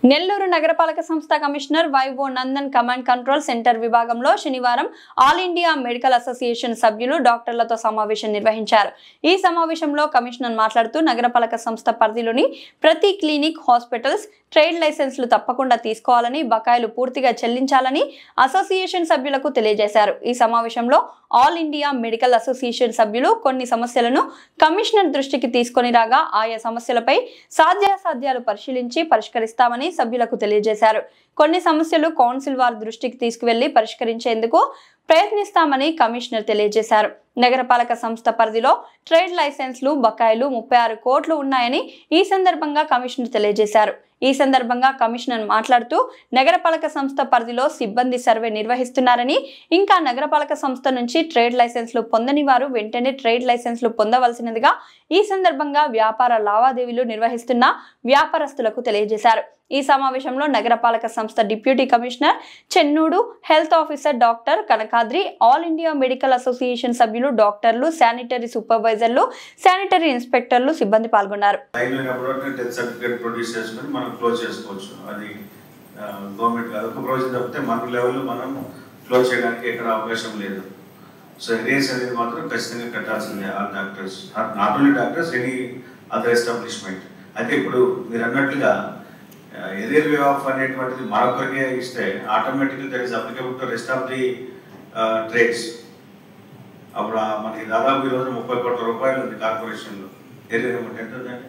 నెల్లూరు నగరపాలక సంస్థ commissioner vivo Nandan command control centre విభాగంలో శనివారం ఆల్ ఇండియా మెడికల్ అసోసియేషన్ సభ్యులు డాక్టర్లతో సమావేశం నిర్వహించారు. ఈ సమావేశంలో కమిషనర్ మాట్లాడుతూ నగరపాలక సంస్థ పరిధిలోని ప్రతి క్లినిక్, హాస్పిటల్స్ ట్రేడ్ లైసెన్సులు తప్పకుండా తీసుకోవాలని, బకాయిలు పూర్తిగా చెల్లించాలని అసోసియేషన్ సభ్యులకు తెలియజేశారు. ఈ సమావేశంలో ఆల్ ఇండియా మెడికల్ అసోసియేషన్ సభ్యులు కొన్ని సమస్యలను కమిషనర్ దృష్టికి తీసుకొని రాగా ఆయా సమస్యలపై సాధ్యాసాధ్యాలు పరిశీలించి పరిష్కరిస్తామని సభ్యులకు తెలియజేశారు. కొన్ని సమస్యలు కౌన్సిల్ వారి దృష్టికి తీసుకువెళ్లి పరిష్కరించేందుకు ప్రయత్నిస్తామని కమిషనర్ తెలియజేశారు. నగరపాలక సంస్థ పరిధిలో ట్రేడ్ లైసెన్స్లు బకాయిలు 36 కోట్లు ఉన్నాయని ఈ సందర్భంగా కమిషనర్ తెలియజేశారు. ఈ సందర్భంగా కమిషనర్ మాట్లాడుతూ నగరపాలక సంస్థ పరిధిలో సిబ్బంది సర్వే నిర్వహిస్తున్నారని, ఇంకా నగరపాలక సంస్థ నుంచి ట్రేడ్ లైసెన్స్లు పొందని వారు వెంటనే ట్రేడ్ లైసెన్స్లు పొందవలసినదిగా ఈ సందర్భంగా వ్యాపార లావాదేవీలు నిర్వహిస్తున్న వ్యాపారస్తులకు తెలియజేశారు. ఈ సమావేశంలో నగరపాలక సంస్థ deputy commissioner Chennudu, health officer doctor Kanakadri, all India medical association సభ్యులు, డాక్టర్లు, శానిటరీ సూపర్వైజర్లు, శానిటరీ ఇన్స్పెక్టర్లు సిబ్బంది పాల్గొన్నారు. సో రేస్ అనేది మాత్రం ఖచ్చితంగా కట్టాల్సిందే all doctors, not only doctors, any other establishment. అయితే ఇప్పుడు మీరు అన్నట్లుగా ఎరియర్ వే ఆఫ్ అనేటువంటిది మరొకరికే ఇస్తే ఆటోమేటిక్గా that is applicable to rest of the trades. అప్పుడు మనకి దాదాపు ఈరోజు 30 కోట్ల రూపాయలు ఉంది కార్పొరేషన్లో. ఎరియర్ అమౌంట్ ఎంత ఉందండి?